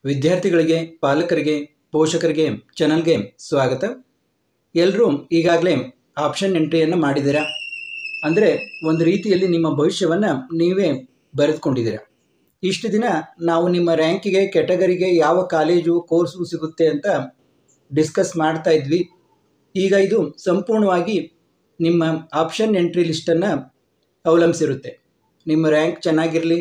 ವಿದ್ಯಾರ್ಥಿಗಳಿಗೆ, ಪಾಲಕರಿಗೆ, ಪೋಷಕರಿಗೆ ಚಾನಲ್ಗೆ ಸ್ವಾಗತ. ಎಲ್ಲರೂ ಈಗಾಗಲೇ ಆಪ್ಷನ್ ಎಂಟ್ರಿಯನ್ನು ಮಾಡಿದ್ದೀರಾ. ಅಂದರೆ ಒಂದು ರೀತಿಯಲ್ಲಿ ನಿಮ್ಮ ಭವಿಷ್ಯವನ್ನು ನೀವೇ ಬರೆದುಕೊಂಡಿದ್ದೀರಾ. ಇಷ್ಟು ದಿನ ನಾವು ನಿಮ್ಮ ರ್ಯಾಂಕಿಗೆ, ಕ್ಯಾಟಗರಿಗೆ ಯಾವ ಕಾಲೇಜು, ಕೋರ್ಸು ಸಿಗುತ್ತೆ ಅಂತ ಡಿಸ್ಕಸ್ ಮಾಡ್ತಾ ಇದ್ವಿ. ಈಗ ಇದು ಸಂಪೂರ್ಣವಾಗಿ ನಿಮ್ಮ ಆಪ್ಷನ್ ಎಂಟ್ರಿ ಲಿಸ್ಟನ್ನು ಅವಲಂಬಿಸಿರುತ್ತೆ. ನಿಮ್ಮ ರ್ಯಾಂಕ್ ಚೆನ್ನಾಗಿರಲಿ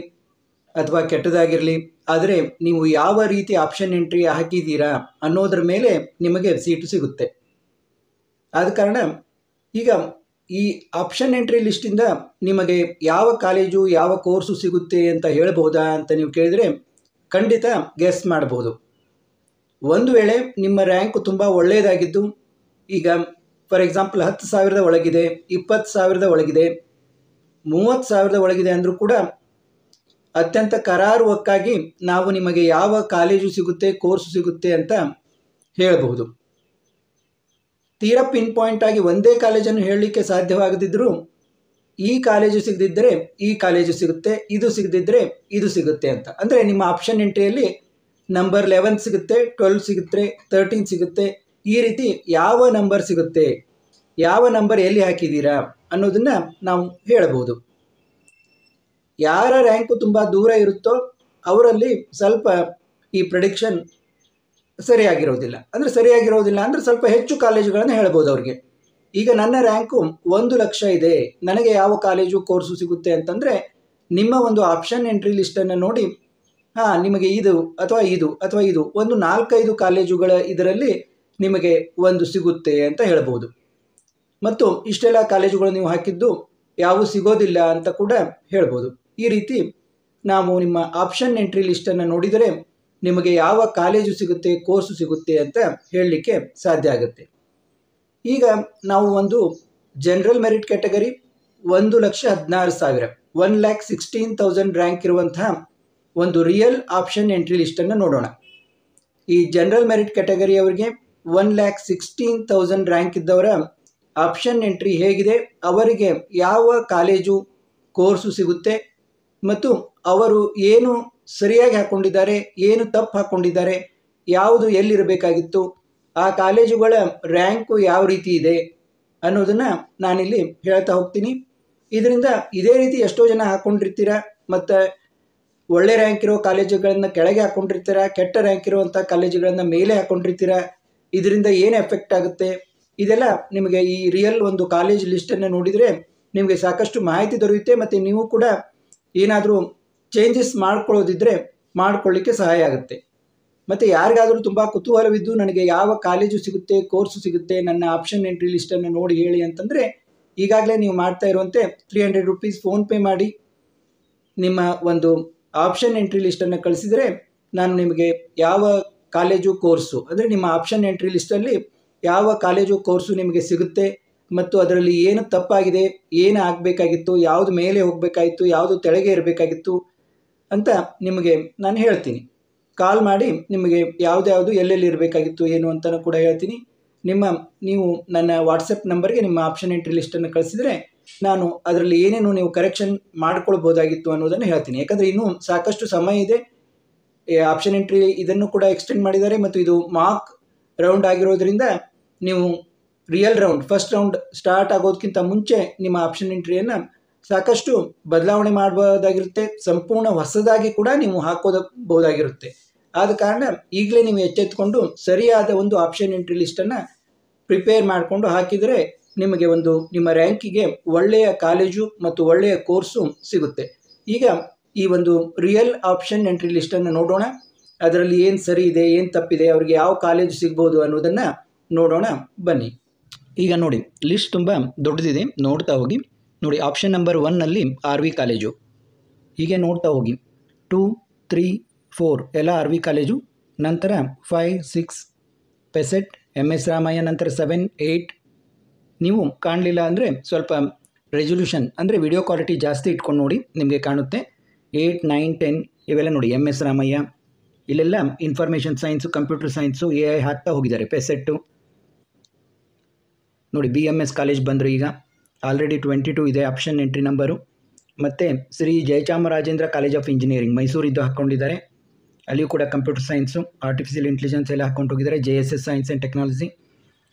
ಅಥವಾ ಕೆಟ್ಟದಾಗಿರಲಿ, ಆದರೆ ನೀವು ಯಾವ ರೀತಿ ಆಪ್ಷನ್ ಎಂಟ್ರಿ ಹಾಕಿದ್ದೀರಾ ಅನ್ನೋದ್ರ ಮೇಲೆ ನಿಮಗೆ ಸೀಟು ಸಿಗುತ್ತೆ. ಆದ ಕಾರಣ ಈಗ ಈ ಆಪ್ಷನ್ ಎಂಟ್ರಿ ಲಿಸ್ಟಿಂದ ನಿಮಗೆ ಯಾವ ಕಾಲೇಜು, ಯಾವ ಕೋರ್ಸು ಸಿಗುತ್ತೆ ಅಂತ ಹೇಳ್ಬೋದಾ ಅಂತ ನೀವು ಕೇಳಿದರೆ ಖಂಡಿತ ಗೆಸ್ ಮಾಡಬಹುದು. ಒಂದು ವೇಳೆ ನಿಮ್ಮ ರ್ಯಾಂಕು ತುಂಬ ಒಳ್ಳೆಯದಾಗಿದ್ದು, ಈಗ ಫಾರ್ ಎಕ್ಸಾಂಪಲ್ 10,000 ಒಳಗಿದೆ, 20,000 ಒಳಗಿದೆ, 30,000 ಒಳಗಿದೆ ಅಂದರೂ ಕೂಡ ಅತ್ಯಂತ ಕರಾರುವಕ್ಕಾಗಿ ನಾವು ನಿಮಗೆ ಯಾವ ಕಾಲೇಜು ಸಿಗುತ್ತೆ, ಕೋರ್ಸು ಸಿಗುತ್ತೆ ಅಂತ ಹೇಳಬಹುದು. ತೀರಾ ಪಿನ್ ಪಾಯಿಂಟ್ ಆಗಿ ಒಂದೇ ಕಾಲೇಜನ್ನು ಹೇಳಲಿಕ್ಕೆ ಸಾಧ್ಯವಾಗದಿದ್ದರೂ ಈ ಕಾಲೇಜು ಸಿಗದಿದ್ದರೆ ಈ ಕಾಲೇಜು ಸಿಗುತ್ತೆ, ಇದು ಸಿಗದಿದ್ದರೆ ಇದು ಸಿಗುತ್ತೆ ಅಂತ. ಅಂದರೆ ನಿಮ್ಮ ಆಪ್ಷನ್ ಎಂಟ್ರಿಯಲ್ಲಿ ನಂಬರ್ 11 ಸಿಗುತ್ತೆ, 12 ಸಿಗುತ್ತೆ, 13 ಸಿಗುತ್ತೆ, ಈ ರೀತಿ ಯಾವ ನಂಬರ್ ಸಿಗುತ್ತೆ, ಯಾವ ನಂಬರ್ ಎಲ್ಲಿ ಹಾಕಿದ್ದೀರಾ ಅನ್ನೋದನ್ನು ನಾವು ಹೇಳಬಹುದು. ಯಾರ ರ್ಯಾಂಕು ತುಂಬ ದೂರ ಇರುತ್ತೋ ಅವರಲ್ಲಿ ಸ್ವಲ್ಪ ಈ ಪ್ರೆಡಿಕ್ಷನ್ ಸರಿಯಾಗಿರೋದಿಲ್ಲ ಅಂದರೆ ಸ್ವಲ್ಪ ಹೆಚ್ಚು ಕಾಲೇಜುಗಳನ್ನು ಹೇಳ್ಬೋದು ಅವ್ರಿಗೆ. ಈಗ ನನ್ನ ರ್ಯಾಂಕು 1,00,000 ಇದೆ, ನನಗೆ ಯಾವ ಕಾಲೇಜು, ಕೋರ್ಸು ಸಿಗುತ್ತೆ ಅಂತಂದರೆ ನಿಮ್ಮ ಒಂದು ಆಪ್ಷನ್ ಎಂಟ್ರಿ ಲಿಸ್ಟನ್ನು ನೋಡಿ ನಿಮಗೆ ಇದು ಅಥವಾ ಇದು ಅಥವಾ ಇದು ಒಂದು 4-5 ಕಾಲೇಜುಗಳ ಇದರಲ್ಲಿ ನಿಮಗೆ ಒಂದು ಸಿಗುತ್ತೆ ಅಂತ ಹೇಳ್ಬೋದು. ಮತ್ತು ಇಷ್ಟೆಲ್ಲ ಕಾಲೇಜುಗಳು ನೀವು ಹಾಕಿದ್ದು ಯಾವೂ ಸಿಗೋದಿಲ್ಲ ಅಂತ ಕೂಡ ಹೇಳ್ಬೋದು. ಈ ರೀತಿ ನಾವು ನಿಮ್ಮ ಆಪ್ಷನ್ ಎಂಟ್ರಿ ಲಿಸ್ಟನ್ನು ನೋಡಿದರೆ ನಿಮಗೆ ಯಾವ ಕಾಲೇಜು ಸಿಗುತ್ತೆ, ಕೋರ್ಸು ಸಿಗುತ್ತೆ ಅಂತ ಹೇಳಲಿಕ್ಕೆ ಸಾಧ್ಯ ಆಗುತ್ತೆ. ಈಗ ನಾವು ಒಂದು ಜನರಲ್ ಮೆರಿಟ್ ಕ್ಯಾಟಗರಿ 1,16,000 1,16,000 ರ್ಯಾಂಕ್ ಇರುವಂತಹ ಒಂದು ರಿಯಲ್ ಆಪ್ಷನ್ ಎಂಟ್ರಿ ಲಿಸ್ಟನ್ನು ನೋಡೋಣ. ಈ ಜನರಲ್ ಮೆರಿಟ್ ಕ್ಯಾಟಗರಿಯವರಿಗೆ 1,16,000 ರ್ಯಾಂಕ್ ಇದ್ದವರ ಆಪ್ಷನ್ ಎಂಟ್ರಿ ಹೇಗಿದೆ, ಅವರಿಗೆ ಯಾವ ಕಾಲೇಜು, ಕೋರ್ಸು ಸಿಗುತ್ತೆ ಮತ್ತು ಅವರು ಏನು ಸರಿಯಾಗಿ ಹಾಕ್ಕೊಂಡಿದ್ದಾರೆ, ಏನು ತಪ್ಪು ಹಾಕ್ಕೊಂಡಿದ್ದಾರೆ, ಯಾವುದು ಎಲ್ಲಿರಬೇಕಾಗಿತ್ತು, ಆ ಕಾಲೇಜುಗಳ ರ್ಯಾಂಕು ಯಾವ ರೀತಿ ಇದೆ ಅನ್ನೋದನ್ನು ನಾನಿಲ್ಲಿ ಹೇಳ್ತಾ ಹೋಗ್ತೀನಿ. ಇದರಿಂದ ಇದೇ ರೀತಿ ಎಷ್ಟೋ ಜನ ಹಾಕ್ಕೊಂಡಿರ್ತೀರ ಮತ್ತು ಒಳ್ಳೆ ರ್ಯಾಂಕ್ ಇರೋ ಕಾಲೇಜುಗಳನ್ನು ಕೆಳಗೆ ಹಾಕ್ಕೊಂಡಿರ್ತೀರ, ಕೆಟ್ಟ ರ್ಯಾಂಕ್ ಇರುವಂಥ ಕಾಲೇಜುಗಳನ್ನು ಮೇಲೆ ಹಾಕ್ಕೊಂಡಿರ್ತೀರ. ಇದರಿಂದ ಏನು ಎಫೆಕ್ಟ್ ಆಗುತ್ತೆ, ಇದೆಲ್ಲ ನಿಮಗೆ ಈ ರಿಯಲ್ ಒಂದು ಕಾಲೇಜ್ ಲಿಸ್ಟನ್ನು ನೋಡಿದರೆ ನಿಮಗೆ ಸಾಕಷ್ಟು ಮಾಹಿತಿ ದೊರೆಯುತ್ತೆ. ಮತ್ತು ನೀವು ಕೂಡ ಏನಾದರೂ ಚೇಂಜಸ್ ಮಾಡ್ಕೊಳ್ಳೋದಿದ್ದರೆ ಮಾಡ್ಕೊಳ್ಳಿಕ್ಕೆ ಸಹಾಯ ಆಗುತ್ತೆ. ಮತ್ತು ಯಾರಿಗಾದರೂ ತುಂಬ ಕುತೂಹಲವಿದ್ದು ನನಗೆ ಯಾವ ಕಾಲೇಜು ಸಿಗುತ್ತೆ, ಕೋರ್ಸು ಸಿಗುತ್ತೆ, ನನ್ನ ಆಪ್ಷನ್ ಎಂಟ್ರಿ ಲಿಸ್ಟನ್ನು ನೋಡಿ ಹೇಳಿ ಅಂತಂದರೆ ಈಗಾಗಲೇ ನೀವು ಮಾಡ್ತಾ ಇರುವಂತೆ 300 ರೂಪೀಸ್ ಫೋನ್ಪೇ ಮಾಡಿ ನಿಮ್ಮ ಒಂದು ಆಪ್ಷನ್ ಎಂಟ್ರಿ ಲಿಸ್ಟನ್ನು ಕಳಿಸಿದರೆ ನಾನು ನಿಮಗೆ ಯಾವ ಕಾಲೇಜು, ಕೋರ್ಸು ಅಂದರೆ ನಿಮ್ಮ ಆಪ್ಷನ್ ಎಂಟ್ರಿ ಲಿಸ್ಟಲ್ಲಿ ಯಾವ ಕಾಲೇಜು, ಕೋರ್ಸು ನಿಮಗೆ ಸಿಗುತ್ತೆ ಮತ್ತು ಅದರಲ್ಲಿ ಏನು ತಪ್ಪಾಗಿದೆ, ಏನು ಆಗಬೇಕಾಗಿತ್ತು, ಯಾವುದು ಮೇಲೆ ಹೋಗಬೇಕಾಗಿತ್ತು, ಯಾವುದು ತೆಳಗೆ ಇರಬೇಕಾಗಿತ್ತು ಅಂತ ನಿಮಗೆ ನಾನು ಹೇಳ್ತೀನಿ. ಕಾಲ್ ಮಾಡಿ ನಿಮಗೆ ಯಾವುದು ಎಲ್ಲೆಲ್ಲಿ ಇರಬೇಕಾಗಿತ್ತು ಏನು ಅಂತಲೂ ಕೂಡ ಹೇಳ್ತೀನಿ. ನೀವು ನನ್ನ ವಾಟ್ಸಪ್ ನಂಬರ್ಗೆ ನಿಮ್ಮ ಆಪ್ಷನ್ ಎಂಟ್ರಿ ಲಿಸ್ಟನ್ನು ಕಳಿಸಿದರೆ ನಾನು ಅದರಲ್ಲಿ ಏನೇನು ನೀವು ಕರೆಕ್ಷನ್ ಮಾಡ್ಕೊಳ್ಬೋದಾಗಿತ್ತು ಅನ್ನೋದನ್ನು ಹೇಳ್ತೀನಿ. ಯಾಕಂದರೆ ಇನ್ನೂ ಸಾಕಷ್ಟು ಸಮಯ ಇದೆ. ಆಪ್ಷನ್ ಎಂಟ್ರಿ ಇದನ್ನು ಕೂಡ ಎಕ್ಸ್ಟೆಂಡ್ ಮಾಡಿದ್ದಾರೆ ಮತ್ತು ಇದು ಮಾರ್ಕ್ ರೌಂಡ್ ಆಗಿರೋದ್ರಿಂದ ನೀವು real round, first round start ಆಗೋದಕ್ಕಿಂತ ಮುಂಚೆ ನಿಮ್ಮ ಆಪ್ಷನ್ ಎಂಟ್ರಿಯನ್ನು ಸಾಕಷ್ಟು ಬದಲಾವಣೆ ಮಾಡಬಹುದಾಗಿರುತ್ತೆ. ಸಂಪೂರ್ಣ ಹೊಸದಾಗಿ ಕೂಡ ನೀವು ಹಾಕೋಬಹುದಾಗಿರುತ್ತೆ. ಆದ ಕಾರಣ ಈಗಲೇ ನೀವು ಎಚ್ಚೆತ್ತುಕೊಂಡು ಸರಿಯಾದ ಒಂದು ಆಪ್ಷನ್ ಎಂಟ್ರಿ ಲಿಸ್ಟನ್ನು ಪ್ರಿಪೇರ್ ಮಾಡಿಕೊಂಡು ಹಾಕಿದರೆ ನಿಮಗೆ ಒಂದು ನಿಮ್ಮ ರ್ಯಾಂಕಿಗೆ ಒಳ್ಳೆಯ ಕಾಲೇಜು ಮತ್ತು ಒಳ್ಳೆಯ ಕೋರ್ಸು ಸಿಗುತ್ತೆ. ಈಗ ಈ ಒಂದು ರಿಯಲ್ ಆಪ್ಷನ್ ಎಂಟ್ರಿ ಲಿಸ್ಟನ್ನು ನೋಡೋಣ. ಅದರಲ್ಲಿ ಏನು ಸರಿ ಇದೆ, ಏನು ತಪ್ಪಿದೆ, ಅವರಿಗೆ ಯಾವ ಕಾಲೇಜು ಸಿಗ್ಬೋದು ಅನ್ನೋದನ್ನು ನೋಡೋಣ ಬನ್ನಿ. ಈಗ ನೋಡಿ, ಲಿಸ್ಟ್ ತುಂಬ ದೊಡ್ಡದಿದೆ, ನೋಡ್ತಾ ಹೋಗಿ. ನೋಡಿ, ಆಪ್ಷನ್ ನಂಬರ್ 1ನಲ್ಲಿ RV ಕಾಲೇಜು. ಹೀಗೆ ನೋಡ್ತಾ ಹೋಗಿ 2, 3, 4 ಎಲ್ಲ RV ಕಾಲೇಜು. ನಂತರ 5, 6 ಪೆಸೆಟ್, MS ರಾಮಯ್ಯ. ನಂತರ 7, 8 ನೀವು ಕಾಣಲಿಲ್ಲ ಅಂದರೆ ಸ್ವಲ್ಪ ರೆಸೊಲ್ಯೂಷನ್ ಅಂದರೆ ವಿಡಿಯೋ ಕ್ವಾಲಿಟಿ ಜಾಸ್ತಿ ಇಟ್ಕೊಂಡು ನೋಡಿ, ನಿಮಗೆ ಕಾಣುತ್ತೆ. 8, 9, 10 ಇವೆಲ್ಲ ನೋಡಿ MS ರಾಮಯ್ಯ. ಇಲ್ಲೆಲ್ಲ information science, computer science, AI ಹಾಕ್ತಾ ಹೋಗಿದ್ದಾರೆ. ಪೆಸೆಟ್ಟು ನೋಡಿ, BMS ಕಾಲೇಜ್ ಬಂದರು. ಈಗ ಆಲ್ರೆಡಿ 22 ಇದೆ ಆಪ್ಷನ್ ಎಂಟ್ರಿ ನಂಬರು. ಮತ್ತು Shri Jayachamarajendra college of engineering ಮೈಸೂರಿದ್ದು ಹಾಕ್ಕೊಂಡಿದ್ದಾರೆ. ಅಲ್ಲಿಯೂ ಕೂಡ ಕಂಪ್ಯೂಟರ್ ಸೈನ್ಸು, ಆರ್ಟಿಫಿಷಿಯಲ್ ಇಂಟೆಲಿಜೆನ್ಸ್ ಎಲ್ಲ ಹಾಕ್ಕೊಂಡು ಹೋಗಿದ್ದಾರೆ. JSS ಸೈನ್ಸ್ ಆ್ಯಂಡ್ ಟೆಕ್ನಾಲಜಿ,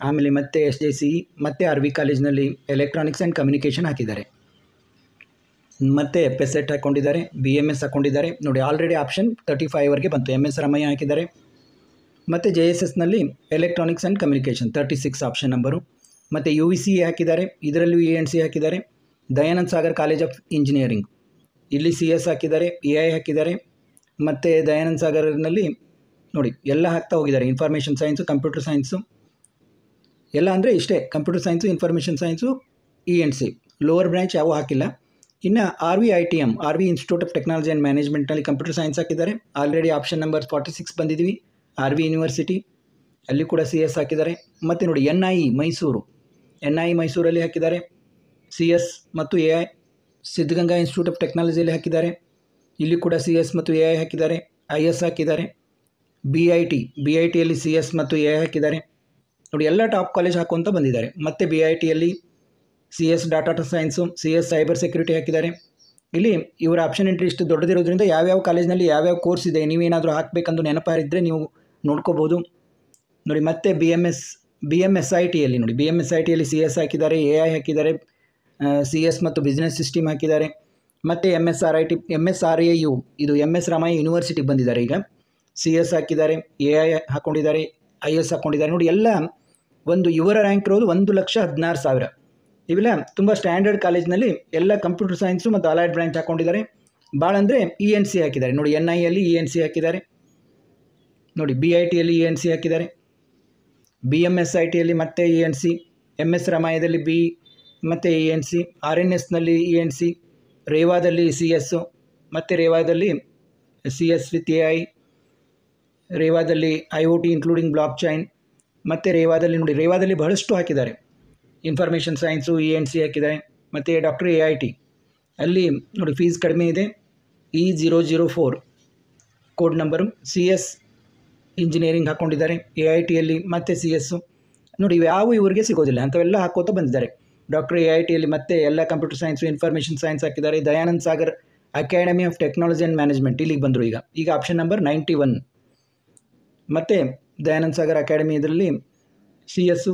ಆಮೇಲೆ ಮತ್ತೆ SJCE ಮತ್ತು RV ಕಾಲೇಜ್ನಲ್ಲಿ ಎಲೆಕ್ಟ್ರಾನಿಕ್ಸ್ ಆ್ಯಂಡ್ ಕಮ್ಯುನಿಕೇಷನ್ ಹಾಕಿದ್ದಾರೆ. ಮತ್ತು ಪೆಸೆಟ್ ಹಾಕ್ಕೊಂಡಿದ್ದಾರೆ, BMS ಹಾಕ್ಕೊಂಡಿದ್ದಾರೆ. ನೋಡಿ ಆಲ್ರೆಡಿ ಆಪ್ಷನ್ 35ವರೆಗೆ ಬಂತು. MS ರಾಮಯ್ಯ ಹಾಕಿದ್ದಾರೆ. ಮತ್ತು JSSನಲ್ಲಿ electronics and communication 36 option number. ಮತ್ತು UVCE ಹಾಕಿದ್ದಾರೆ, ಇದರಲ್ಲೂ ENC ಹಾಕಿದ್ದಾರೆ. Dayanand Sagar college of engineering, ಇಲ್ಲಿ CS ಹಾಕಿದ್ದಾರೆ, AI ಹಾಕಿದ್ದಾರೆ. ಮತ್ತು ದಯಾನಂದ್ ಸಾಗರ್ನಲ್ಲಿ ನೋಡಿ ಎಲ್ಲ ಹಾಕ್ತಾ ಹೋಗಿದ್ದಾರೆ. ಇನ್ಫಾರ್ಮೇಷನ್ ಸೈನ್ಸು, ಕಂಪ್ಯೂಟರ್ ಸೈನ್ಸು ಎಲ್ಲ ಅಂದರೆ ಇಷ್ಟೇ, computer science, information science, ENC. Lower branch ಯಾವೂ ಹಾಕಿಲ್ಲ. ಇನ್ನು RVITM, RV institute of technology and ಮ್ಯಾನೇಜ್ಮೆಂಟ್ನಲ್ಲಿ ಕಂಪ್ಯೂಟರ್ ಸೈನ್ಸ್ ಹಾಕಿದ್ದಾರೆ. ಆಲ್ರೆಡಿ ಆಪ್ಷನ್ ನಂಬರ್ 46 ಬಂದಿದ್ದೀವಿ. RV ಯೂನಿವರ್ಸಿಟಿ, ಅಲ್ಲಿ ಕೂಡ CS ಹಾಕಿದ್ದಾರೆ. ಮತ್ತು ನೋಡಿ NIE ಮೈಸೂರು, NIE ಮೈಸೂರಲ್ಲಿ ಹಾಕಿದ್ದಾರೆ CS ಮತ್ತು AI. ಸಿದ್ಧಗಂಗಾ ಇನ್ಸ್ಟಿಟ್ಯೂಟ್ ಆಫ್ ಟೆಕ್ನಾಲಜಿಯಲ್ಲಿ ಹಾಕಿದ್ದಾರೆ, ಇಲ್ಲಿ ಕೂಡ CS ಮತ್ತು AI ಹಾಕಿದ್ದಾರೆ. IS ಹಾಕಿದ್ದಾರೆ. BITಯಲ್ಲಿ CS ಮತ್ತು AI ಹಾಕಿದ್ದಾರೆ. ನೋಡಿ ಎಲ್ಲ ಟಾಪ್ ಕಾಲೇಜ್ ಹಾಕುವಂತ ಬಂದಿದ್ದಾರೆ. ಮತ್ತು BITಯಲ್ಲಿ CS data science, CS cyber security ಹಾಕಿದ್ದಾರೆ. ಇಲ್ಲಿ ಇವರ ಆಪ್ಷನ್ ಎಂಟ್ರಿ ಇಷ್ಟು ದೊಡ್ಡದಿರೋದ್ರಿಂದ ಯಾವ್ಯಾವ ಕಾಲೇಜ್ನಲ್ಲಿ ಯಾವ್ಯಾವ ಕೋರ್ಸ್ ಇದೆ ನೀವೇನಾದರೂ ಹಾಕಬೇಕಂದು ನೆನಪಾರಿದ್ದರೆ ನೀವು ನೋಡ್ಕೋಬೋದು. ನೋಡಿ ಮತ್ತೆ BMSITಯಲ್ಲಿ ನೋಡಿ, BMSITಯಲ್ಲಿ CS ಹಾಕಿದ್ದಾರೆ, AI ಹಾಕಿದ್ದಾರೆ, CS ಮತ್ತು ಬಿಸ್ನೆಸ್ ಸಿಸ್ಟಮ್ ಹಾಕಿದ್ದಾರೆ. ಮತ್ತು MSRAU, ಇದು MS ರಾಮಯ್ಯ ಯೂನಿವರ್ಸಿಟಿಗೆ ಬಂದಿದ್ದಾರೆ. ಈಗ CS ಹಾಕಿದ್ದಾರೆ, AI ಹಾಕ್ಕೊಂಡಿದ್ದಾರೆ, IS ಹಾಕ್ಕೊಂಡಿದ್ದಾರೆ. ನೋಡಿ ಎಲ್ಲ ಒಂದು ಇವರ ರ್ಯಾಂಕ್ ಇರೋದು 1,16,000. ಇವೆಲ್ಲ ತುಂಬ ಸ್ಟ್ಯಾಂಡರ್ಡ್ ಕಾಲೇಜ್ನಲ್ಲಿ ಎಲ್ಲ ಕಂಪ್ಯೂಟರ್ ಸೈನ್ಸು ಮತ್ತು ಅಲೈಡ್ ಬ್ರಾಂಚ್ ಹಾಕ್ಕೊಂಡಿದ್ದಾರೆ. ಭಾಳ ಅಂದರೆ ENC ಹಾಕಿದ್ದಾರೆ. ನೋಡಿ NIಯಲ್ಲಿ ENC ಹಾಕಿದ್ದಾರೆ, ನೋಡಿ BITಯಲ್ಲಿ ENC ಹಾಕಿದ್ದಾರೆ, BMSITಯಲ್ಲಿ ಮತ್ತೆ ENC, MS ರಾಮಯ್ಯದಲ್ಲಿ B ಮತ್ತು ENC, RNSನಲ್ಲಿ ENC, ರೇವಾದಲ್ಲಿ CS, ಮತ್ತು ರೇವಾದಲ್ಲಿ CS ವಿತ್ AI, ರೇವಾದಲ್ಲಿ IoT ಇನ್ಕ್ಲೂಡಿಂಗ್ ಬ್ಲಾಕ್ ಚೈನ್, ಮತ್ತು ರೇವಾದಲ್ಲಿ ನೋಡಿ ರೇವಾದಲ್ಲಿ ಬಹಳಷ್ಟು ಹಾಕಿದ್ದಾರೆ. ಇನ್ಫಾರ್ಮೇಷನ್ ಸೈನ್ಸು ENC ಹಾಕಿದ್ದಾರೆ. ಮತ್ತು ಡಾಕ್ಟರ್ AIT ಅಲ್ಲಿ ನೋಡಿ ಫೀಸ್ ಕಡಿಮೆ ಇದೆ, E004 code number. CS engineering ಹಾಕ್ಕೊಂಡಿದ್ದಾರೆ AITಯಲ್ಲಿ, ಮತ್ತು CS ನೋಡಿ ಯಾವ ಇವರಿಗೆ ಸಿಗೋದಿಲ್ಲ ಅಂಥವೆಲ್ಲ ಹಾಕೋತಾ ಬಂದಿದ್ದಾರೆ. ಡಾಕ್ಟರ್ AITಯಲ್ಲಿ ಮತ್ತೆ ಎಲ್ಲ ಕಂಪ್ಯೂಟರ್ ಸೈನ್ಸು, ಇನ್ಫಾರ್ಮೇಷನ್ ಸೈನ್ಸ್ ಹಾಕಿದ್ದಾರೆ. Dayanand Sagar academy of technology and management ಇಲ್ಲಿಗೆ ಬಂದರು. ಈಗ ಆಪ್ಷನ್ ನಂಬರ್ 91. ಮತ್ತು ದಯಾನಂದ್ ಸಾಗರ್ ಅಕಾಡೆಮಿ ಇದರಲ್ಲಿ CS,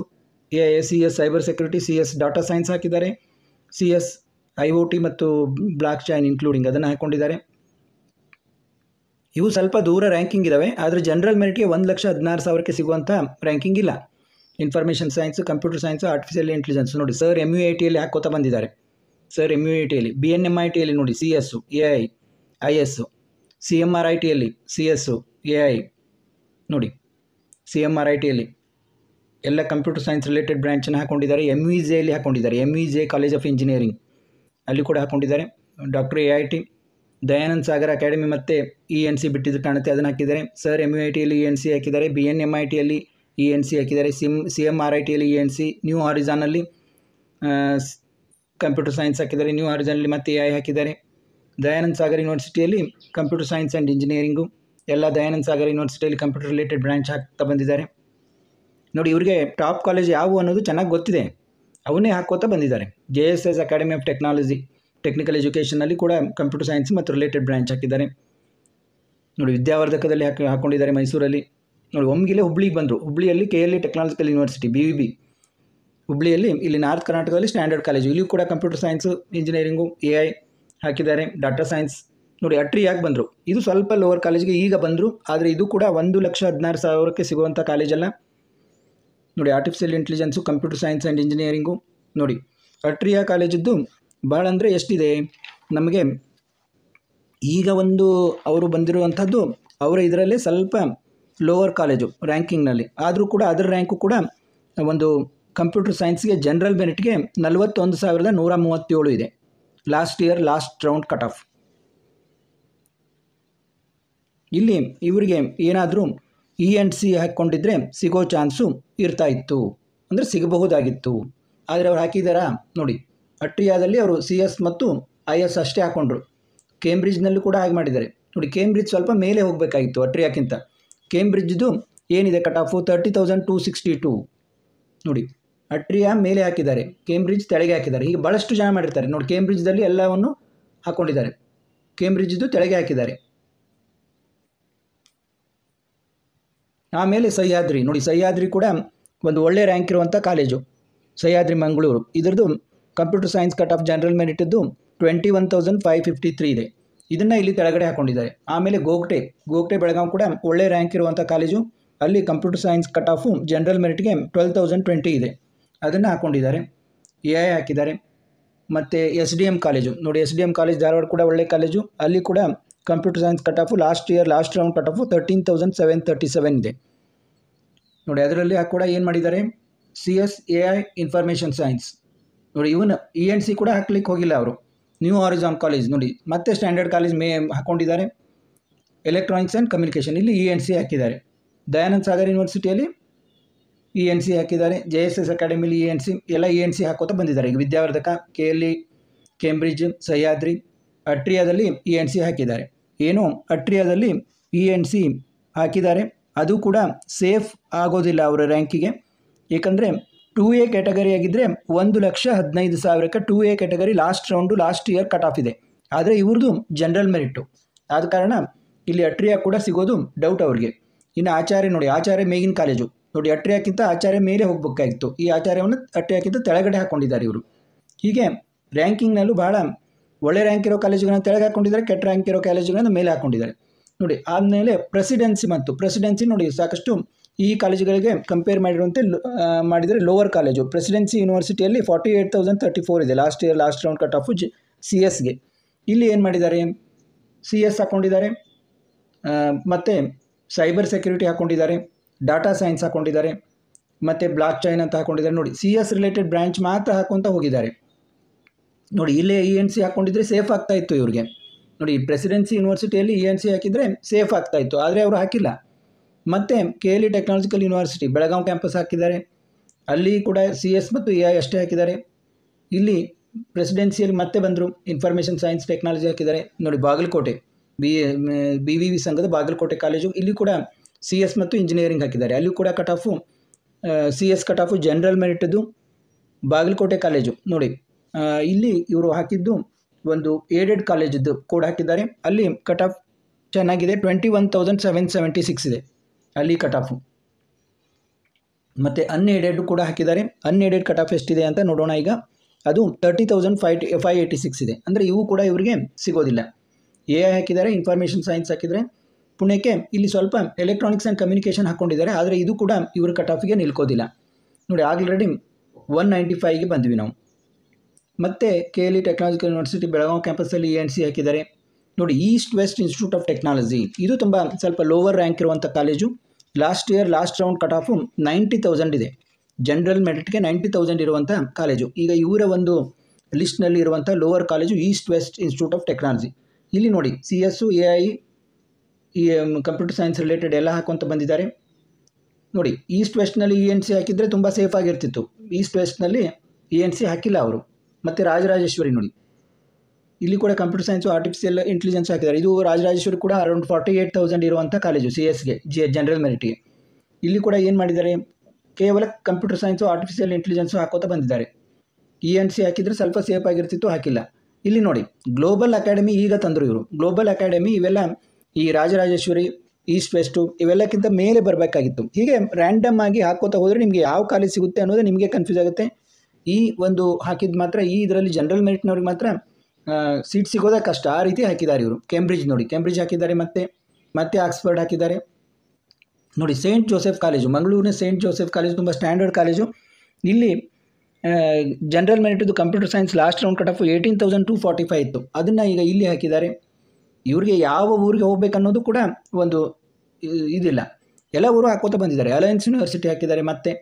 CS cyber security, CS data science ಹಾಕಿದ್ದಾರೆ, CS IoT ಮತ್ತು ಬ್ಲಾಕ್ ಚೈನ್ ಇನ್ಕ್ಲೂಡಿಂಗ್ ಅದನ್ನು ಹಾಕ್ಕೊಂಡಿದ್ದಾರೆ. ಇವು ಸ್ವಲ್ಪ ದೂರ ರ್ಯಾಂಕಿಂಗ್ ಇದ್ದಾವೆ, ಆದರೆ ಜನರಲ್ ಮೆರಿಟ್ಗೆ 1,16,000ಕ್ಕೆ ಸಿಗುವಂಥ ರ್ಯಾಂಕಿಂಗ್ ಇಲ್ಲ. Information science, computer science, artificial intelligence ನೋಡಿ ಸರ್ MUITಯಲ್ಲಿ ಹಾಕೋತಾ ಬಂದಿದ್ದಾರೆ. ಸರ್ MUITಯಲ್ಲಿ, BNMITಯಲ್ಲಿ ನೋಡಿ CS, AI, IS, CMRITಯಲ್ಲಿ CS, AI ನೋಡಿ, CMRITಯಲ್ಲಿ ಎಲ್ಲ ಕಂಪ್ಯೂಟರ್ ಸೈನ್ಸ್ ರಿಲೇಟೆಡ್ ಬ್ರಾಂಚನ್ನು ಹಾಕ್ಕೊಂಡಿದ್ದಾರೆ. MVJಯಲ್ಲಿ ಹಾಕ್ಕೊಂಡಿದ್ದಾರೆ, MVJ ಕಾಲೇಜ್ ಆಫ್ ಇಂಜಿನಿಯರಿಂಗ್ ಅಲ್ಲಿ ಕೂಡ ಹಾಕ್ಕೊಂಡಿದ್ದಾರೆ. Doctor AIT, Dayanand Sagar academy ಮತ್ತು ENC ಬಿಟ್ಟಿದ್ದು ಕಾಣುತ್ತೆ, ಅದನ್ನು ಹಾಕಿದ್ದಾರೆ. ಸರ್ MUITಯಲ್ಲಿ ENC ಹಾಕಿದ್ದಾರೆ, BNMITಯಲ್ಲಿ ENC ಹಾಕಿದ್ದಾರೆ, CMRITಯಲ್ಲಿ ENC, ನ್ಯೂ ಹಾರಿಜಾನಲ್ಲಿ ಕಂಪ್ಯೂಟರ್ ಸೈನ್ಸ್ ಹಾಕಿದ್ದಾರೆ, ನ್ಯೂ ಹಾರಿಜಾನಲ್ಲಿ ಮತ್ತು AI ಹಾಕಿದ್ದಾರೆ. ದಯಾನಂದ್ ಸಾಗರ್ ಯೂನಿವರ್ಸಿಟಿಯಲ್ಲಿ ಕಂಪ್ಯೂಟರ್ ಸೈನ್ಸ್ ಆ್ಯಂಡ್ ಇಂಜಿನಿಯರಿಂಗು ಎಲ್ಲ ದಯಾನಂದ್ ಸಾಗರ್ ಯೂನಿವರ್ಸಿಟಿಯಲ್ಲಿ ಕಂಪ್ಯೂಟರ್ ರಿಲೇಟೆಡ್ ಬ್ರಾಂಚ್ ಹಾಕ್ತಾ ಬಂದಿದ್ದಾರೆ. ನೋಡಿ ಇವರಿಗೆ ಟಾಪ್ ಕಾಲೇಜ್ ಯಾವುವು ಅನ್ನೋದು ಚೆನ್ನಾಗಿ ಗೊತ್ತಿದೆ, ಅವನ್ನೇ ಹಾಕೋತಾ ಬಂದಿದ್ದಾರೆ. JSS academy of technology technical ಎಜುಕೇಷನಲ್ಲಿ ಕೂಡ ಕಂಪ್ಯೂಟರ್ ಸೈನ್ಸ್ ಮತ್ತು ರಿಲೇಟೆಡ್ ಬ್ರಾಂಚ್ ಹಾಕಿದ್ದಾರೆ. ನೋಡಿ ವಿದ್ಯಾವರ್ಧಕದಲ್ಲಿ ಹಾಕ್ಕೊಂಡಿದ್ದಾರೆ ಮೈಸೂರಲ್ಲಿ. ನೋಡಿ ಒಮ್ಗಿಲೆ ಹುಬ್ಳಿಗೆ ಬಂದರು, ಹುಬ್ಳಿಯಲ್ಲಿ KLE ಟೆಕ್ನಾಲಜಿಕಲ್ ಯೂನಿವರ್ಸಿಟಿ BVB ಹುಬ್ಳಿಯಲ್ಲಿ, ಇಲ್ಲಿ ನಾರ್ತ್ ಕರ್ನಾಟಕದಲ್ಲಿ ಸ್ಟ್ಯಾಂಡರ್ಡ್ ಕಾಲೇಜು, ಇಲ್ಲಿಯೂ ಕೂಡ ಕಂಪ್ಯೂಟರ್ ಸೈನ್ಸು, ಇಂಜಿನಿಯರಿಂಗು, AI ಹಾಕಿದ್ದಾರೆ. ಡಾಟಾ ಸೈನ್ಸ್ ನೋಡಿ ಅಟ್ರಿ ಯಾಕೆ ಬಂದರು, ಇದು ಸ್ವಲ್ಪ ಲೋವರ್ ಕಾಲೇಜ್ಗೆ ಈಗ ಬಂದರು, ಆದರೆ ಇದು ಕೂಡ 1,16,000ಕ್ಕೆ ಸಿಗುವಂಥ ಕಾಲೇಜಲ್ಲ. ನೋಡಿ artificial intelligence, computer science and engineering ನೋಡಿ ಅಟ್ರಿಯಾ ಕಾಲೇಜಿದ್ದು ಭಾಳ ಅಂದರೆ ಎಷ್ಟಿದೆ ನಮಗೆ ಈಗ ಒಂದು ಅವರು ಬಂದಿರುವಂಥದ್ದು ಅವರ ಇದರಲ್ಲೇ ಸ್ವಲ್ಪ ಲೋವರ್ ಕಾಲೇಜು ರ್ಯಾಂಕಿಂಗ್ನಲ್ಲಿ, ಆದರೂ ಕೂಡ ಅದರ ರ್ಯಾಂಕು ಕೂಡ ಒಂದು ಕಂಪ್ಯೂಟರ್ ಸೈನ್ಸ್ಗೆ ಜನರಲ್ ಮೆರಿಟ್ಗೆ 41,137 ಇದೆ. Last year last round cut of. ಇಲ್ಲಿ ಇವರಿಗೆ ಏನಾದರೂ ENC ಹಾಕ್ಕೊಂಡಿದ್ರೆ ಸಿಗೋ ಚಾನ್ಸು ಇರ್ತಾ ಇತ್ತು, ಅಂದರೆ ಸಿಗಬಹುದಾಗಿತ್ತು. ಆದರೆ ಅವ್ರು ಹಾಕಿದಾರಾ ನೋಡಿ, ಅಟ್ರಿಯಾದಲ್ಲಿ ಅವರು CS ಮತ್ತು IS ಅಷ್ಟೇ ಹಾಕ್ಕೊಂಡ್ರು. ಕೇಂಬ್ರಿಡ್ಜ್ನಲ್ಲೂ ಕೂಡ ಹಾಗೆ ಮಾಡಿದ್ದಾರೆ ನೋಡಿ. ಕೇಂಬ್ರಿಡ್ಜ್ ಸ್ವಲ್ಪ ಮೇಲೆ ಹೋಗಬೇಕಾಗಿತ್ತು ಅಟ್ರಿಯಾಕ್ಕಿಂತ. ಕೇಂಬ್ರಿಡ್ಜ್ದು ಏನಿದೆ ಕಟ್ ಆಫು 30,262 ನೋಡಿ. ಅಟ್ರಿಯಾ ಮೇಲೆ ಹಾಕಿದ್ದಾರೆ, ಕೇಂಬ್ರಿಡ್ಜ್ ತೆಳಗೆ ಹಾಕಿದ್ದಾರೆ. ಹೀಗೆ ಭಾಳಷ್ಟು ಜನ ಮಾಡಿರ್ತಾರೆ ನೋಡಿ. ಕೇಂಬ್ರಿಡ್ಜ್ದಲ್ಲಿ ಎಲ್ಲವನ್ನು ಹಾಕ್ಕೊಂಡಿದ್ದಾರೆ, ಕೇಂಬ್ರಿಡ್ಜ್ದು ತೆಳಗೆ ಹಾಕಿದ್ದಾರೆ. ಆಮೇಲೆ ಸಹ್ಯಾದ್ರಿ ನೋಡಿ, ಸಹ್ಯಾದ್ರಿ ಕೂಡ ಒಂದು ಒಳ್ಳೆ ರ್ಯಾಂಕ್ ಇರುವಂಥ ಕಾಲೇಜು, ಸಹ್ಯಾದ್ರಿ ಮಂಗಳೂರು. ಇದ್ರದ್ದು computer science cut off general ಮೆರಿಟದ್ದು 21,553 ಇದೆ. ಇದನ್ನು ಇಲ್ಲಿ ಕೆಳಗಡೆ ಹಾಕ್ಕೊಂಡಿದ್ದಾರೆ. ಆಮೇಲೆ ಗೋಗ್ಟೆ ಬೆಳಗಾವಿ ಕೂಡ ಒಳ್ಳೆ ರ್ಯಾಂಕ್ ಇರುವಂಥ ಕಾಲೇಜು, ಅಲ್ಲಿ computer science cut off general ಮೆರಿಟ್ಗೆ 12,020 ಇದೆ, ಅದನ್ನು ಹಾಕ್ಕೊಂಡಿದ್ದಾರೆ. AI ಹಾಕಿದ್ದಾರೆ. ಮತ್ತು SDM ಕಾಲೇಜು ನೋಡಿ, SDM ಕಾಲೇಜ್ ಧಾರವಾಡ ಕೂಡ ಒಳ್ಳೆ ಕಾಲೇಜು, ಅಲ್ಲಿ ಕೂಡ computer science cut off last round cut off 13,737 ಇದೆ ನೋಡಿ. ಅದರಲ್ಲಿ ಕೂಡ ಏನು ಮಾಡಿದ್ದಾರೆ, CS AI ಇನ್ಫಾರ್ಮೇಷನ್ ಸೈನ್ಸ್ ನೋಡಿ. ಇವನು ENC ಕೂಡ ಹಾಕ್ಲಿಕ್ಕೆ ಹೋಗಿಲ್ಲ ಅವರು. ನ್ಯೂ ಹಾರಿಜಾನ್ ಕಾಲೇಜ್ ನೋಡಿ, ಮತ್ತೆ ಸ್ಟ್ಯಾಂಡರ್ಡ್ ಕಾಲೇಜ್ ಹಾಕ್ಕೊಂಡಿದ್ದಾರೆ. ಎಲೆಕ್ಟ್ರಾನಿಕ್ಸ್ ಆ್ಯಂಡ್ ಕಮ್ಯುನಿಕೇಷನ್ ಇಲ್ಲಿ ENC ಹಾಕಿದ್ದಾರೆ. ದಯಾನಂದ ಸಾಗರ್ ಯೂನಿವರ್ಸಿಟಿಯಲ್ಲಿ ENC ಹಾಕಿದ್ದಾರೆ. JSS ಅಕಾಡೆಮಿಲಿ ENC, ಎಲ್ಲ ENC ಹಾಕೋತಾ ಬಂದಿದ್ದಾರೆ. ಈಗ ವಿದ್ಯಾವರ್ಧಕ, KLE, ಕೇಂಬ್ರಿಡ್ಜ್, ಸಹ್ಯಾದ್ರಿ, ಅಟ್ರಿಯಾದಲ್ಲಿ ENC ಹಾಕಿದ್ದಾರೆ. ಏನು ಅಟ್ರಿಯಾದಲ್ಲಿ ENC ಹಾಕಿದ್ದಾರೆ, ಅದು ಕೂಡ ಸೇಫ್ ಆಗೋದಿಲ್ಲ ಅವರ ರ್ಯಾಂಕಿಗೆ. ಏಕೆಂದರೆ 2A ಕ್ಯಾಟಗರಿ ಆಗಿದ್ದರೆ 1,15,000ಕ್ಕೆ 2A category last year cut off ಇದೆ. ಆದರೆ ಇವ್ರದ್ದು ಜನರಲ್ ಮೆರಿಟು, ಆದ ಕಾರಣ ಇಲ್ಲಿ ಅಟ್ರಿಯಾ ಕೂಡ ಸಿಗೋದು ಡೌಟ್ ಅವ್ರಿಗೆ. ಇನ್ನು ಆಚಾರ್ಯ ನೋಡಿ, ಆಚಾರ್ಯ ಮೇಗಿನ ಕಾಲೇಜು ನೋಡಿ, ಅಟ್ರಿಯಾಕ್ಕಿಂತ ಆಚಾರ್ಯ ಮೇಲೆ ಹೋಗಬೇಕಾಗಿತ್ತು. ಈ ಆಚಾರ್ಯವನ್ನು ಅಟ್ರಿಯಾಕ್ಕಿಂತ ತೆಳಗಡೆ ಹಾಕ್ಕೊಂಡಿದ್ದಾರೆ ಇವರು. ಹೀಗೆ ರ್ಯಾಂಕಿಂಗ್ನಲ್ಲೂ ಭಾಳ ಒಳ್ಳೆ ರ್ಯಾಂಕ್ ಇರೋ ಕಾಲೇಜುಗಳನ್ನು ತೆಳಗೆ ಹಾಕ್ಕೊಂಡಿದ್ದಾರೆ, ಕೆಟ್ಟ ರ್ಯಾಂಕ್ ಇರೋ ಕಾಲೇಜುಗಳನ್ನು ಮೇಲೆ ಹಾಕ್ಕೊಂಡಿದ್ದಾರೆ ನೋಡಿ. ಆದಮೇಲೆ ಪ್ರೆಸಿಡೆನ್ಸಿ ನೋಡಿ, ಸಾಕಷ್ಟು ಈ ಕಾಲೇಜುಗಳಿಗೆ ಕಂಪೇರ್ ಮಾಡಿದರೆ ಲೋವರ್ ಕಾಲೇಜು ಪ್ರೆಸಿಡೆನ್ಸಿ ಯೂನಿವರ್ಸಿಟಿಯಲ್ಲಿ 48,034 ಇದೆ ಲಾಸ್ಟ್ ರೌಂಡ್ ಕಟ್ ಆಫು CSಗೆ. ಇಲ್ಲಿ ಏನು ಮಾಡಿದ್ದಾರೆ, CS ಹಾಕ್ಕೊಂಡಿದ್ದಾರೆ, ಮತ್ತು ಸೈಬರ್ ಸೆಕ್ಯೂರಿಟಿ ಹಾಕ್ಕೊಂಡಿದ್ದಾರೆ, ಡಾಟಾ ಸೈನ್ಸ್ ಹಾಕ್ಕೊಂಡಿದ್ದಾರೆ, ಮತ್ತು ಬ್ಲಾಕ್ ಚೈನ್ ಅಂತ ಹಾಕ್ಕೊಂಡಿದ್ದಾರೆ ನೋಡಿ. CS ರಿಲೇಟೆಡ್ ಬ್ರ್ಯಾಂಚ್ ಮಾತ್ರ ಹಾಕ್ಕೊತ ಹೋಗಿದ್ದಾರೆ ನೋಡಿ. ಇಲ್ಲೇ ENC ಹಾಕ್ಕೊಂಡಿದ್ರೆ ಸೇಫ್ ಆಗ್ತಾಯಿತ್ತು ಇವ್ರಿಗೆ ನೋಡಿ. ಪ್ರೆಸಿಡೆನ್ಸಿ ಯೂನಿವರ್ಸಿಟಿಯಲ್ಲಿ ENC ಹಾಕಿದರೆ ಸೇಫ್ ಆಗ್ತಾಯಿತ್ತು, ಆದರೆ ಅವರು ಹಾಕಿಲ್ಲ. ಮತ್ತು KLE technological university Belagavi campus ಹಾಕಿದ್ದಾರೆ, ಅಲ್ಲಿ ಕೂಡ CS ಮತ್ತು AI ಅಷ್ಟೇ ಹಾಕಿದ್ದಾರೆ. ಇಲ್ಲಿ ಪ್ರೆಸಿಡೆನ್ಸಿಯಲ್ಲಿ ಮತ್ತೆ ಬಂದರು, ಇನ್ಫಾರ್ಮೇಷನ್ ಸೈನ್ಸ್ ಟೆಕ್ನಾಲಜಿ ಹಾಕಿದ್ದಾರೆ ನೋಡಿ. ಬಾಗಲಕೋಟೆ BVV ಸಂಘದ ಬಾಗಲಕೋಟೆ ಕಾಲೇಜು, ಇಲ್ಲಿ ಕೂಡ CS ಮತ್ತು ಇಂಜಿನಿಯರಿಂಗ್ ಹಾಕಿದ್ದಾರೆ. ಅಲ್ಲಿ ಕೂಡ cut off CS cut off general ಮೆರಿಟದ್ದು ಬಾಗಲಕೋಟೆ ಕಾಲೇಜು ನೋಡಿ. ಇಲ್ಲಿ ಇವರು ಹಾಕಿದ್ದು ಒಂದು ಏಡೆಡ್ ಕಾಲೇಜದ್ದು ಕೂಡ ಹಾಕಿದ್ದಾರೆ, ಅಲ್ಲಿ ಕಟ್ ಆಫ್ ಚೆನ್ನಾಗಿದೆ, 21,776 ಇದೆ ಅಲ್ಲಿ ಕಟ್ ಆಫು. ಮತ್ತು ಅನ್ಏಡೆಡ್ ಕೂಡ ಹಾಕಿದ್ದಾರೆ. ಅನ್ಏಡೆಡ್ ಕಟ್ ಆಫ್ ಎಷ್ಟಿದೆ ಅಂತ ನೋಡೋಣ ಈಗ. ಅದು 30,586 ಇದೆ. ಅಂದರೆ ಇವು ಕೂಡ ಇವರಿಗೆ ಸಿಗೋದಿಲ್ಲ. AI ಹಾಕಿದ್ದಾರೆ, ಇನ್ಫಾರ್ಮೇಷನ್ ಸೈನ್ಸ್ ಹಾಕಿದರೆ. ಪುಣೆಗೆ ಇಲ್ಲಿ ಸ್ವಲ್ಪ ಎಲೆಕ್ಟ್ರಾನಿಕ್ಸ್ ಆ್ಯಂಡ್ ಕಮ್ಯುನಿಕೇಷನ್ ಹಾಕ್ಕೊಂಡಿದ್ದಾರೆ, ಆದರೆ ಇದು ಕೂಡ ಇವ್ರ ಕಟ್ ಆಫಿಗೆ ನಿಲ್ಕೋದಿಲ್ಲ ನೋಡಿ. ಆಲ್ರೆಡಿ 195ಗೆ ಬಂದ್ವಿ ನಾವು. ಮತ್ತು KLE ಟೆಕ್ನಾಲಜಿಕಲ್ ಯೂನಿವರ್ಸಿಟಿ ಬೆಳಗಾವಿ ಕ್ಯಾಂಪಸ್ಸಲ್ಲಿ ENC ಹಾಕಿದ್ದಾರೆ ನೋಡಿ. East West institute of technology, ಇದು ತುಂಬ ಸ್ವಲ್ಪ ಲೋವರ್ ರ್ಯಾಂಕ್ ಇರುವಂಥ college. Last round cut off 90,000 ಇದೆ. ಜನರಲ್ ಮೆರಿಟ್ಗೆ 90,000 ಇರುವಂಥ ಕಾಲೇಜು. ಈಗ ಇವರ ಒಂದು ಲಿಸ್ಟ್ನಲ್ಲಿ ಇರುವಂಥ lower college East West institute of Technology. ಇಲ್ಲಿ ನೋಡಿ, CS, AI, computer science related ಎಲ್ಲ ಹಾಕೊಂತ ಬಂದಿದ್ದಾರೆ ನೋಡಿ. ಈಸ್ಟ್ ವೆಸ್ಟ್ನಲ್ಲಿ ENC ಹಾಕಿದರೆ ತುಂಬ ಸೇಫ್ ಆಗಿರ್ತಿತ್ತು. ಈಸ್ಟ್ ವೆಸ್ಟ್ನಲ್ಲಿ ENC ಹಾಕಿಲ್ಲ ಅವರು. ಮತ್ತು ರಾಜರಾಜೇಶ್ವರಿ ನೋಡಿ, ಇಲ್ಲಿ ಕೂಡ ಕಂಪ್ಯೂಟರ್ ಸೈನ್ಸು ಆರ್ಟಿಫಿಷಿಯಲ್ ಇಂಟೆಲಿಜೆನ್ಸ್ ಹಾಕಿದ್ದಾರೆ. ಇದು ರಾಜರಾಜೇಶ್ವರಿ ಕೂಡ ಅರೌಂಡ್ 48,000 ಇರುವಂಥ ಕಾಲೇಜು CSಗೆ ಜನರಲ್ ಮೆರಿಟಿಗೆ. ಇಲ್ಲಿ ಕೂಡ ಏನು ಮಾಡಿದ್ದಾರೆ, ಕೇವಲ ಕಂಪ್ಯೂಟರ್ ಸೈನ್ಸು ಆರ್ಟಿಫಿಷಿಯಲ್ ಇಂಟೆಲಿಜೆನ್ಸು ಹಾಕೋತಾ ಬಂದಿದ್ದಾರೆ. ENC ಹಾಕಿದರೆ ಸ್ವಲ್ಪ ಸೇಫ್ ಆಗಿರ್ತಿತ್ತು, ಹಾಕಿಲ್ಲ. ಇಲ್ಲಿ ನೋಡಿ, ಗ್ಲೋಬಲ್ ಅಕಾಡೆಮಿ ಈಗ ತಂದರು ಇವರು. ಗ್ಲೋಬಲ್ ಅಕಾಡೆಮಿ ಇವೆಲ್ಲ ಈ ರಾಜರಾಜೇಶ್ವರಿ, ಈಸ್ಟ್ ವೆಸ್ಟು ಇವೆಲ್ಲಕ್ಕಿಂತ ಮೇಲೆ ಬರಬೇಕಾಗಿತ್ತು. ಹೀಗೆ ರ್ಯಾಂಡಮ್ ಆಗಿ ಹಾಕೋತಾ ಹೋದರೆ ನಿಮಗೆ ಯಾವ ಕಾಲೇಜ್ ಸಿಗುತ್ತೆ ಅನ್ನೋದು ನಿಮಗೆ ಕನ್ಫ್ಯೂಸ್ ಆಗುತ್ತೆ. ಈ ಒಂದು ಹಾಕಿದ್ದು ಮಾತ್ರ ಈ ಇದರಲ್ಲಿ ಜನರಲ್ ಮೆರಿಟ್ನವ್ರಿಗೆ ಮಾತ್ರ ಸೀಟ್ ಸಿಗೋದೇ ಕಷ್ಟ, ಆ ರೀತಿ ಹಾಕಿದ್ದಾರೆ ಇವರು. ಕೇಂಬ್ರಿಡ್ಜ್ ನೋಡಿ, ಕೇಂಬ್ರಿಡ್ಜ್ ಹಾಕಿದ್ದಾರೆ, ಮತ್ತೆ ಆಕ್ಸ್ಫರ್ಡ್ ಹಾಕಿದ್ದಾರೆ ನೋಡಿ. ಸೇಂಟ್ ಜೋಸೆಫ್ ಕಾಲೇಜು, ಮಂಗಳೂರಿನ ಸೇಂಟ್ ಜೋಸೆಫ್ ಕಾಲೇಜು ತುಂಬ ಸ್ಟ್ಯಾಂಡರ್ಡ್ ಕಾಲೇಜು. ಇಲ್ಲಿ ಜನರಲ್ ಮೆರಿಟದ್ದು computer science last round cut off 18,245 ಇತ್ತು, ಅದನ್ನು ಈಗ ಇಲ್ಲಿ ಹಾಕಿದ್ದಾರೆ. ಇವರಿಗೆ ಯಾವ ಊರಿಗೆ ಹೋಗ್ಬೇಕನ್ನೋದು ಕೂಡ ಒಂದು ಇದಿಲ್ಲ, ಎಲ್ಲ ಊರು ಹಾಕೋತಾ ಬಂದಿದ್ದಾರೆ. ಅಲಯನ್ಸ್ ಯೂನಿವರ್ಸಿಟಿ ಹಾಕಿದ್ದಾರೆ, ಮತ್ತು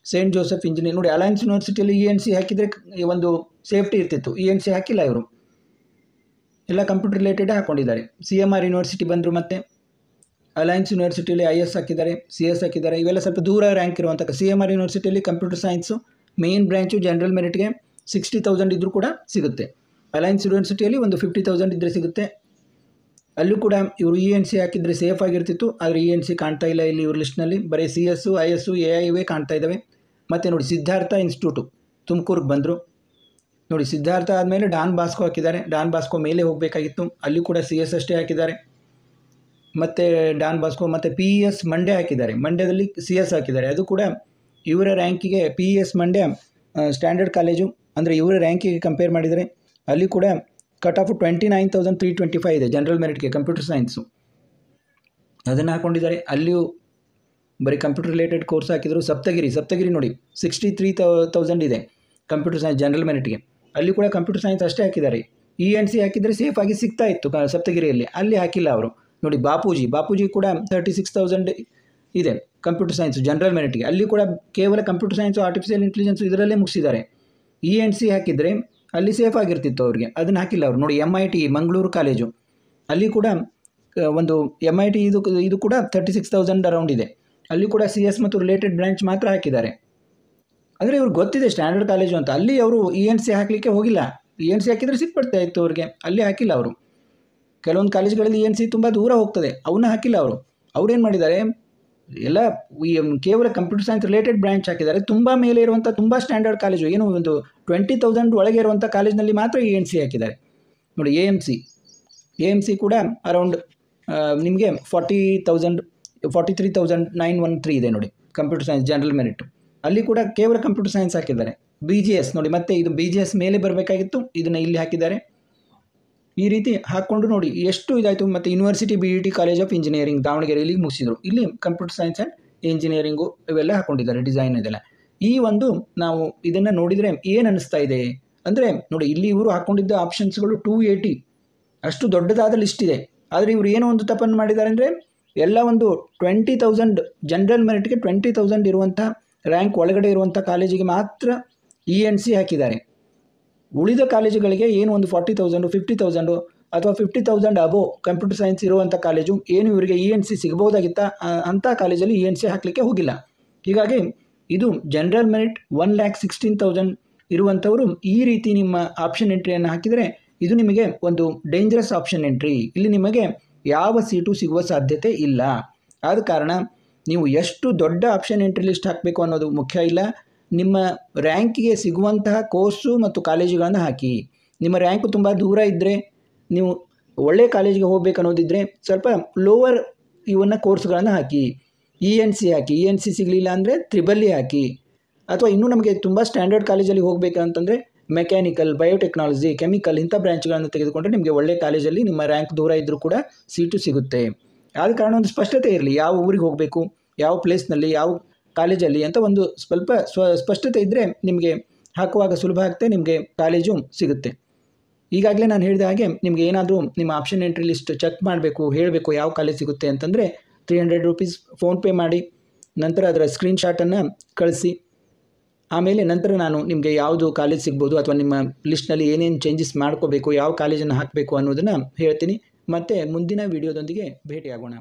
ಸೇಂಟ್ ಜೋಸೆಫ್ ಇಂಜಿನಿಯರ್ ನೋಡಿ. ಅಲಯನ್ಸ್ ಯೂನಿವರ್ಸಿಟಿಯಲ್ಲಿ ENC ಹಾಕಿದರೆ ಒಂದು ಸೇಫ್ಟಿ ಇರ್ತಿತ್ತು, ENC ಹಾಕಿಲ್ಲ ಇವರು, ಎಲ್ಲ ಕಂಪ್ಯೂಟರ್ ರಿಲೇಟೆಡ್ ಹಾಕ್ಕೊಂಡಿದ್ದಾರೆ. CMR ಯೂನಿವರ್ಸಿಟಿ ಬಂದರು, ಮತ್ತು ಅಲಯನ್ಸ್ ಯೂನಿವರ್ಸಿಟಿಯಲ್ಲಿ IS ಹಾಕಿದ್ದಾರೆ, CS ಹಾಕಿದ್ದಾರೆ. ಇವೆಲ್ಲ ಸ್ವಲ್ಪ ದೂರ ರ್ಯಾಂಕ್ ಇರುವಂಥ. CMR ಯೂನಿವರ್ಸಿಟಿಯಲ್ಲಿ computer science main branch general ಮೆರಿಟ್ಗೆ 60,000 ಇದ್ದರೂ ಕೂಡ ಸಿಗುತ್ತೆ. ಅಲಯನ್ಸ್ ಯೂನಿವರ್ಸಿಟಿಯಲ್ಲಿ ಒಂದು 50,000 ಇದ್ದರೆ ಸಿಗುತ್ತೆ. ಅಲ್ಲೂ ಕೂಡ ಇವರು ENC ಹಾಕಿದರೆ ಸೇಫ್ ಆಗಿರ್ತಿತ್ತು, ಆದರೆ ENC ಕಾಣ್ತಾ ಇಲ್ಲ ಇಲ್ಲಿ ಇವ್ರ ಲಿಸ್ಟ್ನಲ್ಲಿ. ಬರೀ CS, IS, AI ಇವೇ ಕಾಣ್ತಾ ಇದ್ದಾವೆ. ಮತ್ತು ನೋಡಿ, ಸಿದ್ಧಾರ್ಥ ಇನ್ಸ್ಟಿಟ್ಯೂಟು ತುಮಕೂರಿಗೆ ಬಂದರು ನೋಡಿ. ಸಿದ್ಧಾರ್ಥ ಆದಮೇಲೆ ಡಾನ್ ಬಾಸ್ಕೋ ಹಾಕಿದ್ದಾರೆ. ಡಾನ್ ಬಾಸ್ಕೋ ಮೇಲೆ ಹೋಗಬೇಕಾಗಿತ್ತು, ಅಲ್ಲಿ ಕೂಡ CS ಅಷ್ಟೇ ಹಾಕಿದ್ದಾರೆ. ಮತ್ತು ಡಾನ್ ಬಾಸ್ಕೋ ಮತ್ತು PES ಮಂಡ್ಯ ಹಾಕಿದ್ದಾರೆ. ಮಂಡ್ಯದಲ್ಲಿ CS ಹಾಕಿದ್ದಾರೆ. ಅದು ಕೂಡ ಇವರ ರ್ಯಾಂಕಿಗೆ PES ಮಂಡ್ಯ ಸ್ಟ್ಯಾಂಡರ್ಡ್ ಕಾಲೇಜು, ಅಂದರೆ ಇವರ ರ್ಯಾಂಕಿಗೆ ಕಂಪೇರ್ ಮಾಡಿದರೆ ಅಲ್ಲಿ ಕೂಡ ಕಟ್ ಆಫು 29,325 ಇದೆ ಜನರಲ್ ಮೆರಿಟ್ಗೆ ಕಂಪ್ಯೂಟರ್ ಸೈನ್ಸು. ಅದನ್ನು ಹಾಕ್ಕೊಂಡಿದ್ದಾರೆ. ಅಲ್ಲಿಯೂ ಬರೀ ಕಂಪ್ಯೂಟರ್ ರಿಲೇಟೆಡ್ ಕೋರ್ಸ್ ಹಾಕಿದರು. ಸಪ್ತಗಿರಿ ನೋಡಿ 63,000 ಇದೆ ಕಂಪ್ಯೂಟರ್ ಸೈನ್ಸ್ ಜನರಲ್ ಮೆರಿಟ್ಗೆ. ಅಲ್ಲಿ ಕೂಡ ಕಂಪ್ಯೂಟರ್ ಸೈನ್ಸ್ ಅಷ್ಟೇ ಹಾಕಿದ್ದಾರೆ. ENC ಹಾಕಿದರೆ ಸೇಫಾಗಿ ಸಿಗ್ತಾ ಇತ್ತು ಸಪ್ತಗಿರಿಯಲ್ಲಿ, ಅಲ್ಲಿ ಹಾಕಿಲ್ಲ ಅವರು. ನೋಡಿ ಬಾಪೂಜಿ ಕೂಡ 36,000 ಇದೆ ಕಂಪ್ಯೂಟರ್ ಸೈನ್ಸ್ ಜನರಲ್ ಮೆರಿಟ್ಗೆ. ಅಲ್ಲಿ ಕೂಡ ಕೇವಲ ಕಂಪ್ಯೂಟರ್ ಸೈನ್ಸು ಆರ್ಟಿಫಿಷಿಯಲ್ ಇಂಟೆಲಿಜೆನ್ಸು ಇದರಲ್ಲೇ ಮುಗಿಸಿದ್ದಾರೆ. ENC ಹಾಕಿದರೆ ಅಲ್ಲಿ ಸೇಫ್ ಆಗಿರ್ತಿತ್ತು ಅವ್ರಿಗೆ, ಅದನ್ನು ಹಾಕಿಲ್ಲ ಅವರು. ನೋಡಿ MIT ಮಂಗಳೂರು ಕಾಲೇಜು, ಅಲ್ಲಿ ಕೂಡ ಒಂದು MIT ಇದು ಕೂಡ 36,000 ಅರೌಂಡ್ ಇದೆ. ಅಲ್ಲಿ ಕೂಡ CS ಮತ್ತು ರಿಲೇಟೆಡ್ ಬ್ರಾಂಚ್ ಮಾತ್ರ ಹಾಕಿದ್ದಾರೆ. ಅಂದರೆ ಇವ್ರಿಗೆ ಗೊತ್ತಿದೆ ಸ್ಟ್ಯಾಂಡರ್ಡ್ ಕಾಲೇಜು ಅಂತ. ಅಲ್ಲಿ ಅವರು ENC ಹಾಕಲಿಕ್ಕೆ ಹೋಗಿಲ್ಲ. ENC ಹಾಕಿದರೆ ಸಿಕ್ಬಿಡ್ತಾ ಇತ್ತು ಅವ್ರಿಗೆ, ಅಲ್ಲಿ ಹಾಕಿಲ್ಲ ಅವರು. ಕೆಲವೊಂದು ಕಾಲೇಜುಗಳಲ್ಲಿ ENC ತುಂಬ ದೂರ ಹೋಗ್ತದೆ, ಅವನ್ನ ಹಾಕಿಲ್ಲ ಅವರು. ಅವ್ರೇನು ಮಾಡಿದ್ದಾರೆ, ಎಲ್ಲ ಕೇವಲ ಕಂಪ್ಯೂಟರ್ ಸೈನ್ಸ್ ರಿಲೇಟೆಡ್ ಬ್ರಾಂಚ್ ಹಾಕಿದ್ದಾರೆ. ತುಂಬ ಮೇಲೆ ಇರುವಂಥ ತುಂಬ ಸ್ಟ್ಯಾಂಡರ್ಡ್ ಕಾಲೇಜು, ಏನು ಒಂದು 20,000 ಒಳಗೆ ಇರುವಂಥ ಕಾಲೇಜಿನಲ್ಲಿ ಮಾತ್ರ ENC ಹಾಕಿದ್ದಾರೆ. ನೋಡಿ AMC ಕೂಡ ಅರೌಂಡ್ ನಿಮಗೆ 43,913 ಇದೆ ನೋಡಿ ಕಂಪ್ಯೂಟರ್ ಸೈನ್ಸ್ ಜನರಲ್ ಮೆರಿಟ್. ಅಲ್ಲಿ ಕೂಡ ಕೇವಲ ಕಂಪ್ಯೂಟರ್ ಸೈನ್ಸ್ ಹಾಕಿದ್ದಾರೆ. BGS ನೋಡಿ, ಮತ್ತೆ ಇದು BGS ಮೇಲೆ ಬರಬೇಕಾಗಿತ್ತು, ಇದನ್ನು ಇಲ್ಲಿ ಹಾಕಿದ್ದಾರೆ. ಈ ರೀತಿ ಹಾಕ್ಕೊಂಡು ನೋಡಿ ಎಷ್ಟು ಇದಾಯಿತು. ಮತ್ತು university BET college of engineering ದಾವಣಗೆರೆಯಲ್ಲಿ ಮುಗಿಸಿದರು. ಇಲ್ಲಿ ಕಂಪ್ಯೂಟರ್ ಸೈನ್ಸ್ ಆ್ಯಂಡ್ ಇಂಜಿನಿಯರಿಂಗು ಇವೆಲ್ಲ ಹಾಕ್ಕೊಂಡಿದ್ದಾರೆ, ಡಿಸೈನ್ ಇದೆಲ್ಲ. ಈ ಒಂದು ನಾವು ಇದನ್ನು ನೋಡಿದರೆ ಏನು ಅನ್ನಿಸ್ತಾ ಇದೆ ಅಂದರೆ, ನೋಡಿ ಇಲ್ಲಿ ಇವರು ಹಾಕ್ಕೊಂಡಿದ್ದ ಆಪ್ಷನ್ಸ್ಗಳು 280 ಅಷ್ಟು ದೊಡ್ಡದಾದ ಲಿಸ್ಟ್ ಇದೆ. ಆದರೆ ಇವರು ಏನೋ ಒಂದು ತಪ್ಪನ್ನು ಮಾಡಿದ್ದಾರೆ ಅಂದರೆ, ಎಲ್ಲ ಒಂದು 20,000 ಜನರಲ್ ಮೆರಿಟ್ಗೆ 20,000 ಇರುವಂಥ ರ್ಯಾಂಕ್ ಒಳಗಡೆ ಇರುವಂಥ ಕಾಲೇಜಿಗೆ ಮಾತ್ರ ENC ಹಾಕಿದ್ದಾರೆ. ಉಳಿದ ಕಾಲೇಜುಗಳಿಗೆ ಏನು ಒಂದು 40,000 50,000 ಅಥವಾ 50,000 ಅಬೋವ್ ಕಂಪ್ಯೂಟರ್ ಸೈನ್ಸ್ ಇರುವಂಥ ಕಾಲೇಜು ಏನು ಇವರಿಗೆ ENC ಸಿಗಬಹುದಾಗಿತ್ತ, ಅಂಥ ಕಾಲೇಜಲ್ಲಿ ENC ಹಾಕಲಿಕ್ಕೆ ಹೋಗಿಲ್ಲ. ಹೀಗಾಗಿ ಇದು ಜನರಲ್ ಮೆರಿಟ್ 1,16,000 ಇರುವಂಥವರು ಈ ರೀತಿ ನಿಮ್ಮ ಆಪ್ಷನ್ ಎಂಟ್ರಿಯನ್ನು ಹಾಕಿದರೆ ಇದು ನಿಮಗೆ ಒಂದು ಡೇಂಜರಸ್ ಆಪ್ಷನ್ ಎಂಟ್ರಿ. ಇಲ್ಲಿ ನಿಮಗೆ ಯಾವ ಸೀಟು ಸಿಗುವ ಸಾಧ್ಯತೆ ಇಲ್ಲ. ಆದ ಕಾರಣ ನೀವು ಎಷ್ಟು ದೊಡ್ಡ ಆಪ್ಷನ್ ಎಂಟ್ರಿ ಲಿಸ್ಟ್ ಹಾಕಬೇಕು ಅನ್ನೋದು ಮುಖ್ಯ ಇಲ್ಲ. ನಿಮ್ಮ ರ್ಯಾಂಕಿಗೆ ಸಿಗುವಂತಹ ಕೋರ್ಸು ಮತ್ತು ಕಾಲೇಜುಗಳನ್ನು ಹಾಕಿ. ನಿಮ್ಮ ರ್ಯಾಂಕು ತುಂಬ ದೂರ ಇದ್ದರೆ, ನೀವು ಒಳ್ಳೆಯ ಕಾಲೇಜಿಗೆ ಹೋಗಬೇಕು ಅನ್ನೋದಿದ್ದರೆ ಸ್ವಲ್ಪ ಲೋವರ್ ಇವನ್ನ ಕೋರ್ಸ್ಗಳನ್ನು ಹಾಕಿ. ENC ಹಾಕಿ. ENC ಸಿಗಲಿಲ್ಲ ಅಂದರೆ ತ್ರಿಬಲ್ E ಹಾಕಿ. ಅಥವಾ ಇನ್ನೂ ನಮಗೆ ತುಂಬ ಸ್ಟ್ಯಾಂಡರ್ಡ್ ಕಾಲೇಜಲ್ಲಿ ಹೋಗಬೇಕಂತಂದರೆ ಮೆಕ್ಯಾನಿಕಲ್, ಬಯೋಟೆಕ್ನಾಲಜಿ, ಕೆಮಿಕಲ್ ಇಂಥ ಬ್ರಾಂಚ್ಗಳನ್ನು ತೆಗೆದುಕೊಂಡ್ರೆ ನಿಮಗೆ ಒಳ್ಳೆಯ ಕಾಲೇಜಲ್ಲಿ ನಿಮ್ಮ ರ್ಯಾಂಕ್ ದೂರ ಇದ್ದರೂ ಕೂಡ ಸೀಟು ಸಿಗುತ್ತೆ. ಆದ ಕಾರಣ ಒಂದು ಸ್ಪಷ್ಟತೆ ಇರಲಿ, ಯಾವ ಊರಿಗೆ ಹೋಗಬೇಕು, ಯಾವ ಪ್ಲೇಸ್ನಲ್ಲಿ, ಯಾವ ಕಾಲೇಜಲ್ಲಿ ಅಂತ ಒಂದು ಸ್ವಲ್ಪ ಸ್ಪಷ್ಟತೆ ಇದ್ದರೆ ನಿಮಗೆ ಹಾಕುವಾಗ ಸುಲಭ ಆಗುತ್ತೆ, ನಿಮಗೆ ಕಾಲೇಜು ಸಿಗುತ್ತೆ. ಈಗಾಗಲೇ ನಾನು ಹೇಳಿದ ಹಾಗೆ ನಿಮಗೆ ಏನಾದರೂ ನಿಮ್ಮ ಆಪ್ಷನ್ ಎಂಟ್ರಿ ಲಿಸ್ಟ್ ಚೆಕ್ ಮಾಡಬೇಕು, ಹೇಳಬೇಕು ಯಾವ ಕಾಲೇಜ್ ಸಿಗುತ್ತೆ ಅಂತಂದರೆ 300 ರೂಪೀಸ್ ಫೋನ್ಪೇ ಮಾಡಿ, ನಂತರ ಅದರ ಸ್ಕ್ರೀನ್ಶಾಟನ್ನು ಕಳಿಸಿ. ಆಮೇಲೆ ನಂತರ ನಾನು ನಿಮಗೆ ಯಾವುದು ಕಾಲೇಜ್ ಸಿಗ್ಬೋದು ಅಥವಾ ನಿಮ್ಮ ಲಿಸ್ಟ್ನಲ್ಲಿ ಏನೇನು ಚೇಂಜಸ್ ಮಾಡ್ಕೋಬೇಕು, ಯಾವ ಕಾಲೇಜನ್ನು ಹಾಕಬೇಕು ಅನ್ನೋದನ್ನು ಹೇಳ್ತೀನಿ. ಮತ್ತು ಮುಂದಿನ ವಿಡಿಯೋದೊಂದಿಗೆ ಭೇಟಿಯಾಗೋಣ.